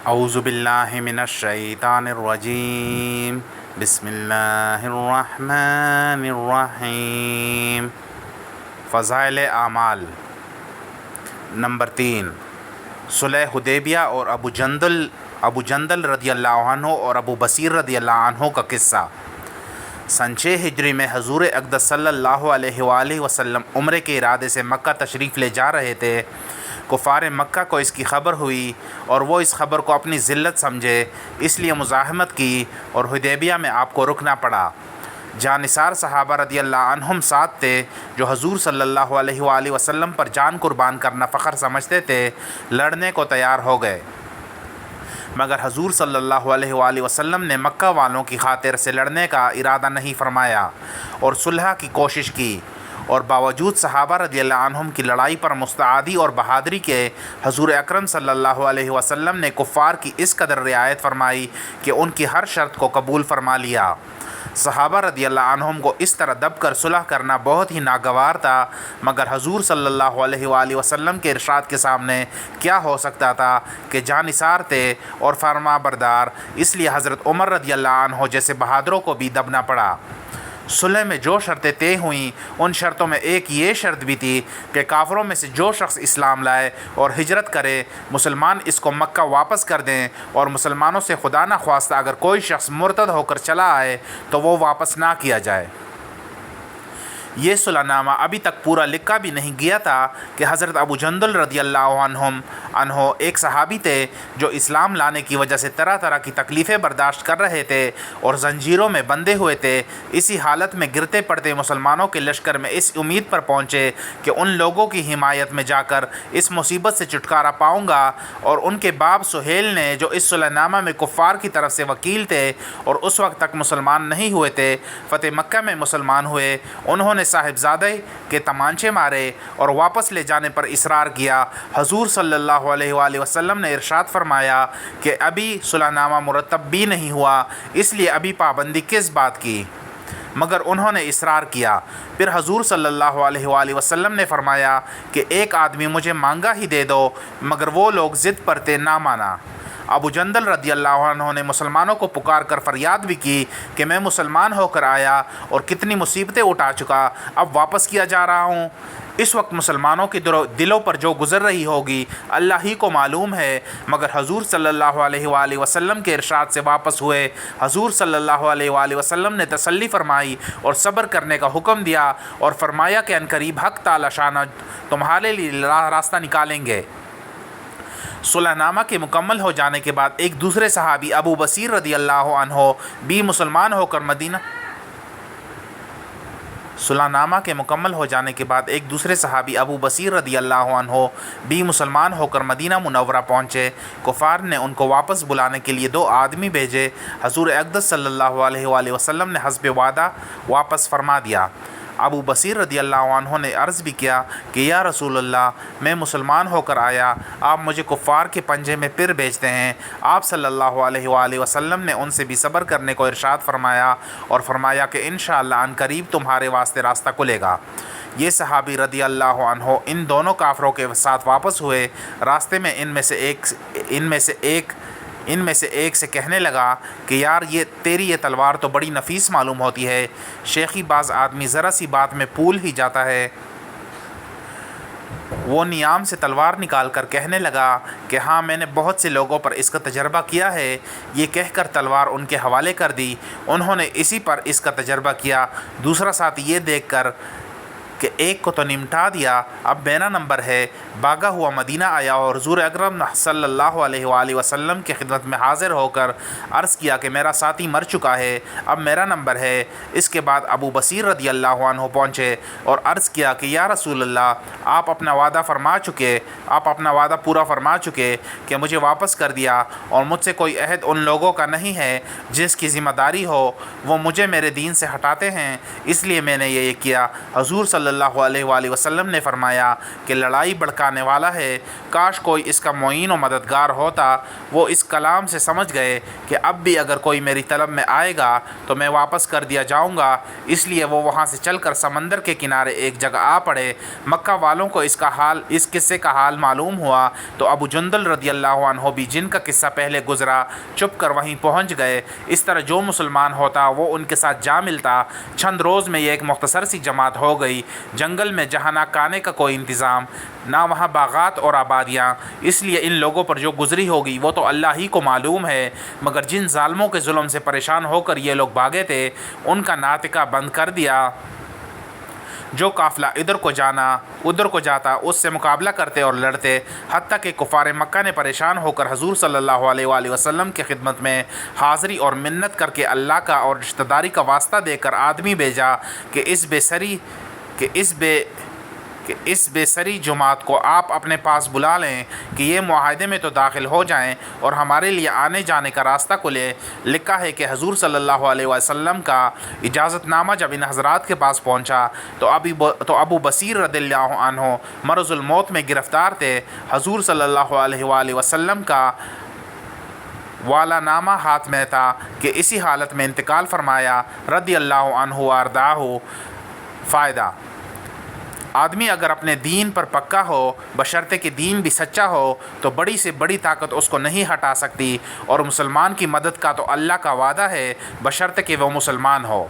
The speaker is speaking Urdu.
اعوذ باللہ من الشیطان الرجیم بسم اللہ الرحمن الرحیم۔ فضائل اعمال نمبر 3، صلح حدیبیہ اور ابو جندل رضی اللہ عنہ اور ابو بصیر رضی اللہ عنہ کا قصہ۔ سن 6 ہجری میں حضور اقدس صلی اللہ علیہ وآلہ وسلم عمرے کے ارادے سے مکہ تشریف لے جا رہے تھے۔ کفار مکہ کو اس کی خبر ہوئی اور وہ اس خبر کو اپنی ذلت سمجھے، اس لیے مزاحمت کی اور حدیبیہ میں آپ کو رکنا پڑا۔ جانثار صحابہ رضی اللہ عنہم ساتھ تھے جو حضور صلی اللہ علیہ وآلہ وسلم پر جان قربان کرنا فخر سمجھتے تھے، لڑنے کو تیار ہو گئے، مگر حضور صلی اللہ علیہ وآلہ وسلم نے مکہ والوں کی خاطر سے لڑنے کا ارادہ نہیں فرمایا اور صلح کی کوشش کی، اور باوجود صحابہ رضی اللہ عنہم کی لڑائی پر مستعدی اور بہادری کے حضور اکرم صلی اللہ علیہ وسلم نے کفار کی اس قدر رعایت فرمائی کہ ان کی ہر شرط کو قبول فرما لیا۔ صحابہ رضی اللہ عنہم کو اس طرح دب کر صلح کرنا بہت ہی ناگوار تھا، مگر حضور صلی اللہ علیہ وآلہ وسلم کے ارشاد کے سامنے کیا ہو سکتا تھا کہ جانثار تھے اور فرما بردار، اس لیے حضرت عمر رضی اللہ عنہ جیسے بہادروں کو بھی دبنا پڑا۔ صلح میں جو شرطیں طے ہوئیں ان شرطوں میں ایک یہ شرط بھی تھی کہ کافروں میں سے جو شخص اسلام لائے اور ہجرت کرے، مسلمان اس کو مکہ واپس کر دیں، اور مسلمانوں سے خدا نخواستہ اگر کوئی شخص مرتد ہو کر چلا آئے تو وہ واپس نہ کیا جائے۔ یہ صلح نامہ ابھی تک پورا لکھا بھی نہیں گیا تھا کہ حضرت ابو جندل رضی اللہ عنہ ایک صحابی تھے جو اسلام لانے کی وجہ سے طرح طرح کی تکلیفیں برداشت کر رہے تھے اور زنجیروں میں بندھے ہوئے تھے۔ اسی حالت میں گرتے پڑتے مسلمانوں کے لشکر میں اس امید پر پہنچے کہ ان لوگوں کی حمایت میں جا کر اس مصیبت سے چھٹکارا پاؤں گا، اور ان کے باپ سہیل نے جو اس صلح نامہ میں کفار کی طرف سے وکیل تھے اور اس وقت تک مسلمان نہیں ہوئے تھے، فتح مکہ میں مسلمان ہوئے۔ انہوں نے صاحبزادے کے تمانچے مارے اور واپس لے جانے پر اصرار کیا۔ حضور صلی اللہ علیہ وآلہ وسلم نے ارشاد فرمایا کہ ابھی صلح نامہ مرتب بھی نہیں ہوا، اس لیے ابھی پابندی کس بات کی؟ مگر انہوں نے اصرار کیا۔ پھر حضور صلی اللہ علیہ وآلہ وسلم نے فرمایا کہ ایک آدمی مجھے مانگا ہی دے دو، مگر وہ لوگ ضد پر تھے، نہ مانا۔ ابو جندل رضی اللہ عنہ نے مسلمانوں کو پکار کر فریاد بھی کی کہ میں مسلمان ہو کر آیا اور کتنی مصیبتیں اٹھا چکا، اب واپس کیا جا رہا ہوں۔ اس وقت مسلمانوں کے دلوں پر جو گزر رہی ہوگی اللہ ہی کو معلوم ہے، مگر حضور صلی اللہ علیہ وآلہ وسلم کے ارشاد سے واپس ہوئے۔ حضور صلی اللہ علیہ وآلہ وسلم نے تسلی فرمائی اور صبر کرنے کا حکم دیا اور فرمایا کہ عنقریب حق تعالی شانہ تمہارے لیے راستہ نکالیں گے۔ صلح نامہ کے مکمل ہو جانے کے بعد ایک دوسرے صحابی ابو بصیر رضی اللہ عنہ بھی مسلمان ہو کر مدینہ منورہ پہنچے۔ کفار نے ان کو واپس بلانے کے لیے 2 آدمی بھیجے۔ حضور اقدس صلی اللہ علیہ وآلہ وسلم نے حسب وعدہ واپس فرما دیا۔ ابو بصیر رضی اللہ عنہ نے عرض بھی کیا کہ یا رسول اللہ، میں مسلمان ہو کر آیا، آپ مجھے کفار کے پنجے میں پھر بھیجتے ہیں۔ آپ صلی اللہ علیہ وآلہ وسلم نے ان سے بھی صبر کرنے کو ارشاد فرمایا اور فرمایا کہ انشاءاللہ عنقریب تمہارے واسطے راستہ کھلے گا۔ یہ صحابی رضی اللہ عنہ ان دونوں کافروں کے ساتھ واپس ہوئے۔ راستے میں ان میں سے ایک سے کہنے لگا کہ یار تیری یہ تلوار تو بڑی نفیس معلوم ہوتی ہے، شیخی بعض آدمی ذرا سی بات میں پھول ہی جاتا ہے۔ وہ نیام سے تلوار نکال کر کہنے لگا کہ ہاں، میں نے بہت سے لوگوں پر اس کا تجربہ کیا ہے۔ یہ کہہ کر تلوار ان کے حوالے کر دی۔ انہوں نے اسی پر اس کا تجربہ کیا۔ دوسرا ساتھی یہ دیکھ کر کہ ایک کو تو نمٹا دیا، اب میرا نمبر ہے، بھاگا ہوا مدینہ آیا اور حضور اکرم صلی اللہ علیہ وآلہ وسلم کی خدمت میں حاضر ہو کر عرض کیا کہ میرا ساتھی مر چکا ہے، اب میرا نمبر ہے۔ اس کے بعد ابو بصیر رضی اللہ عنہ پہنچے اور عرض کیا کہ یا رسول اللہ، آپ اپنا وعدہ پورا فرما چکے کہ مجھے واپس کر دیا، اور مجھ سے کوئی عہد ان لوگوں کا نہیں ہے جس کی ذمہ داری ہو، وہ مجھے میرے دین سے ہٹاتے ہیں، اس لیے میں نے یہ کیا۔ حضور صلی صلی اللہ علیہ وآلہ وسلم نے فرمایا کہ لڑائی بھڑکانے والا ہے، کاش کوئی اس کا معین و مددگار ہوتا۔ وہ اس کلام سے سمجھ گئے کہ اب بھی اگر کوئی میری طلب میں آئے گا تو میں واپس کر دیا جاؤں گا، اس لیے وہ وہاں سے چل کر سمندر کے کنارے ایک جگہ آ پڑے۔ مکہ والوں کو اس قصے کا حال معلوم ہوا تو ابو جندل رضی اللہ عنہ بھی، جن کا قصہ پہلے گزرا، چھپ کر وہیں پہنچ گئے۔ اس طرح جو مسلمان ہوتا وہ ان کے ساتھ جا ملتا۔ چند روز میں یہ ایک مختصر سی جماعت ہو گئی۔ جنگل میں جہاں نہ کھانے کا کوئی انتظام، نہ وہاں باغات اور آبادیاں، اس لیے ان لوگوں پر جو گزری ہوگی وہ تو اللہ ہی کو معلوم ہے، مگر جن ظالموں کے ظلم سے پریشان ہو کر یہ لوگ بھاگے تھے ان کا ناطقہ بند کر دیا۔ جو قافلہ ادھر کو جاتا اس سے مقابلہ کرتے اور لڑتے، حتیٰ کہ کفار مکہ نے پریشان ہو کر حضور صلی اللہ علیہ وآلہ وسلم کی خدمت میں حاضری اور منت کر کے اللہ کا اور رشتہ داری کا واسطہ دے کر آدمی بھیجا کہ اس بے سری جماعت کو آپ اپنے پاس بلا لیں کہ یہ معاہدے میں تو داخل ہو جائیں اور ہمارے لیے آنے جانے کا راستہ کھلے۔ لکھا ہے کہ حضور صلی اللہ علیہ وسلم کا اجازت نامہ جب ان حضرات کے پاس پہنچا تو ابو بصیر رضی اللہ عنہ مرض الموت میں گرفتار تھے۔ حضور صلی اللہ علیہ وآلہ وسلم کا والا نامہ ہاتھ میں تھا کہ اسی حالت میں انتقال فرمایا رضی اللہ عنہ وارضاہ۔ فائدہ: آدمی اگر اپنے دین پر پکا ہو، بشرطے کہ دین بھی سچا ہو، تو بڑی سے بڑی طاقت اس کو نہیں ہٹا سکتی، اور مسلمان کی مدد کا تو اللہ کا وعدہ ہے بشرطے کہ وہ مسلمان ہو۔